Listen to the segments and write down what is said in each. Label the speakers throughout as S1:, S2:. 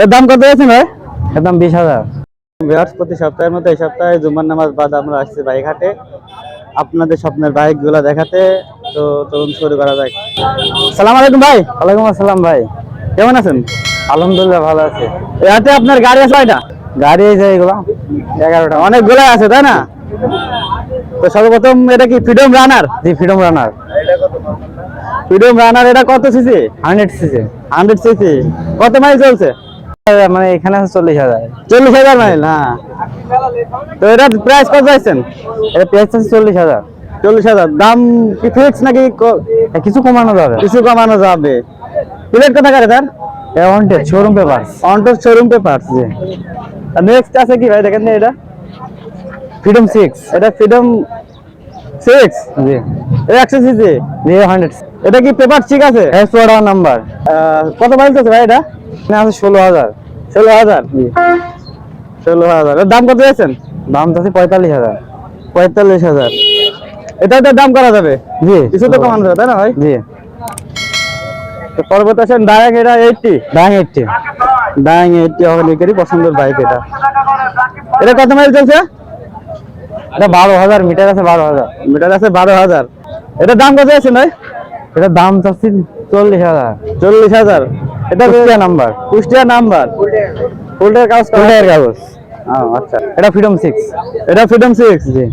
S1: এর দাম কত আছে ভাই?
S2: এর দাম 20,000।
S1: বৃহস্পতি সপ্তাহের মধ্যে এই সপ্তাহে জুম্মার নামাজ বাদ আমরা আসছি বাইক হাটে আপনাদের স্বপ্নের বাইক গুলা দেখাতে। তো তরুণ শুরু করা যাক। সালাম আলাইকুম ভাই।
S2: ওয়ালাইকুম আসসালাম ভাই।
S1: কেমন আছেন?
S2: আলহামদুলিল্লাহ ভালো আছে।
S1: এই হাটে আপনার গাড়ি আছে কয়টা?
S2: গাড়ি এই যে এগুলো 11টা।
S1: অনেকগুলো আছে তাই না? তো সর্বপ্রথম এটা কি ফ্রিডম রানার?
S2: জি, ফ্রিডম রানার।
S1: ফ্রিডম রানার এটা কত সিসি?
S2: 100 সিসি।
S1: 100 সিসি। কত মাইল চলছে?
S2: মানে এখানে আছে 40,000।
S1: 40,000 মাইল। হ্যাঁ, তো এটার প্রাইস কত চাইছেন?
S2: এটা প্রাইস আছে 40,000।
S1: 40,000। দাম কি ফিক্স নাকি
S2: কিছু কমানো যাবে।
S1: কিছু কমানো যাবে? প্লেট কথা কারে স্যার?
S2: এটা wanted showroom papers.
S1: Wanted showroom papers. জি। আর নেক্সট আছে কি ভাই দেখেন এটা?
S2: ফ্রিডম 6।
S1: এটা ফ্রিডম 6।
S2: জি।
S1: এটা 100 সিসি।
S2: জি 100।
S1: এটা কি পেপার ঠিক আছে?
S2: এস ওয়ার্ড নাম্বার।
S1: কত মাইল চলছে ভাই এটা?
S2: এখানে আছে 16,000।
S1: 16,000।
S2: জি।
S1: 16,000। এর দাম কত দিয়েছেন?
S2: দাম আছে 45,000।
S1: 45,000। এটা তো দাম করা যাবে।
S2: জি,
S1: কিছু তো কমানো যাবে তাই না ভাই?
S2: জি।
S1: তো পরবর্তী আসেন ডায়াং, এটা 80।
S2: ডাং 80।
S1: ডায়াং 80 অনেকেরই পছন্দের বাইক এটা। এটা কত মাইল চলছে?
S2: এটা 12,000 মিটার আছে। 12,000
S1: মিটার আছে 12,000। এটার দাম কত আছে ভাই?
S2: এটার দাম চাচ্ছি 40,000।
S1: 40,000। এটা
S2: কুষ্টিয়া নাম্বার।
S1: কুষ্টিয়া নাম্বার। ফুলটার কাগজ করা
S2: ফুলের
S1: আছে?
S2: কাগজ।
S1: আচ্ছা।
S2: এটা ফ্রিডম 6।
S1: এটা ফ্রিডম 6।
S2: জি।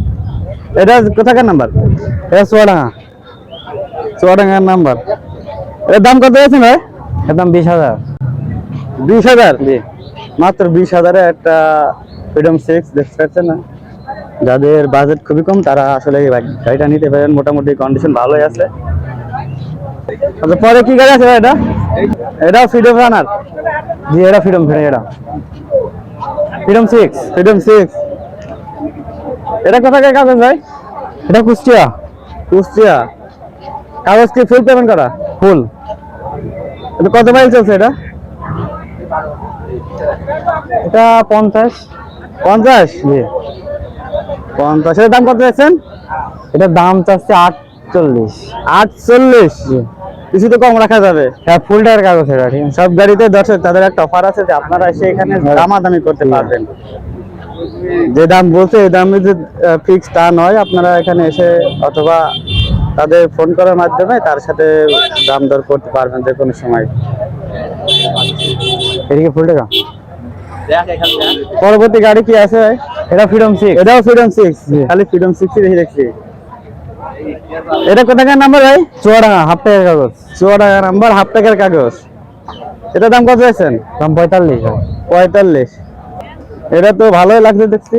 S1: এটা কোথাকার নাম্বার?
S2: এটা চুয়াডাঙ্গা।
S1: চুয়াডাঙ্গার নাম্বার। এর দাম কত আছে ভাই?
S2: এর দাম 20,000।
S1: 20,000।
S2: জি।
S1: মাত্র 20,000 এ একটা ফ্রিডম 6 দেখতে পাচ্ছেন না? যাদের বাজেট খুবই কম তারা আসলে এই গাড়িটা নিতে পারেন। মোটামুটি কন্ডিশন ভালোই আছে। আচ্ছা, পরে কি গাড়ি আছে ভাই এটা? এটা ফ্রিডম রানার।
S2: জি, এটা ফ্রিডম। এটা ফ্রিডম 6।
S1: ফ্রিডম 6। এটা কোথাকার কাগজ ভাই?
S2: এটা কুষ্টিয়া।
S1: কুষ্টিয়া। কাগজ কি ফুল পেমেন্ট করা?
S2: ফুল।
S1: এটা কত মাইল চলছে এটা?
S2: এটা 50।
S1: 50।
S2: জি।
S1: 50 এর দাম কত যাচ্ছেন?
S2: এটার দাম চাচ্ছে 48।
S1: 48।
S2: জি।
S1: কিছু তো কম রাখা যাবে।
S2: হ্যাঁ, ফুল টায়ার কাগজ এটা। ঠিক আছে।
S1: সব গাড়িতে দর্শক তাদের একটা অফার আছে যে আপনারা এসে এখানে দামাদামি করতে পারবেন। যে দাম বলছে এই দাম যে ফিক্স তা নয়। আপনারা এখানে এসে অথবা তাদের ফোন করার মাধ্যমে তার সাথে দাম দর করতে পারবেন যে কোনো সময়।
S2: এদিকে ফুল টাকা।
S1: পরবর্তী গাড়ি কি আছে ভাই?
S2: এটা ফ্রিডম 6।
S1: এটাও ফ্রিডম 6। খালি ফ্রিডম 6 ই দেখছি। এটা কোথাকার নাম্বার ভাই?
S2: চুয়াডাঙ্গা, হাফ টায়ার কাগজ।
S1: চুয়াডাঙ্গা নাম্বার, হাফ টাকার কাগজ। এটা দাম কত যাচ্ছেন?
S2: দাম 45।
S1: 45। এটা তো ভালোই লাগছে দেখছি।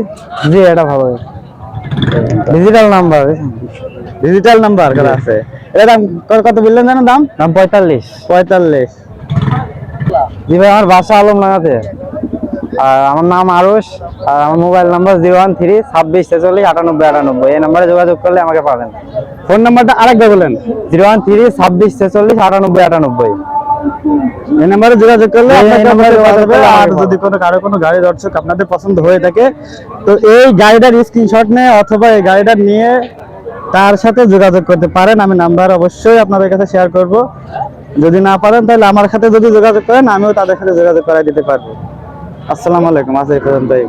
S2: জি, এটা ভালো। Digital number.
S1: ডিজিটাল নাম্বার করা আছে। এর দাম কত বললেন জানেন? দাম
S2: দাম 45।
S1: 45।
S2: জি ভাই, আমার বাসা আলমডাঙ্গাতে। আর আমার নাম আরুষ। আর আমার মোবাইল নাম্বার 013 26 46 98 98। এই নাম্বারে যোগাযোগ করলে আমাকে পাবেন।
S1: ফোন নাম্বারটা আরেকবার বলেন।
S2: 013 26 46 98 98।
S1: এই নাম্বারে যোগাযোগ করলে
S2: এই
S1: আপনাকে
S2: নাম্বারে যোগাযোগ করলে
S1: আর
S2: আমাকে
S1: যদি কোনো গাড়ি দর্শক আপনাদের পছন্দ হয়ে থাকে তো এই গাড়িটার স্ক্রিনশট নিয়ে অথবা এই গাড়িটা নিয়ে তার সাথে যোগাযোগ করতে পারেন। আমি নাম্বার অবশ্যই আপনাদের কাছে শেয়ার করব। যদি না পারেন তাহলে আমার সাথে যদি যোগাযোগ করেন আমিও তাদের সাথে যোগাযোগ করাই দিতে পারবো। আসসালামু আলাইকুম। আজ এই পর্যন্তই।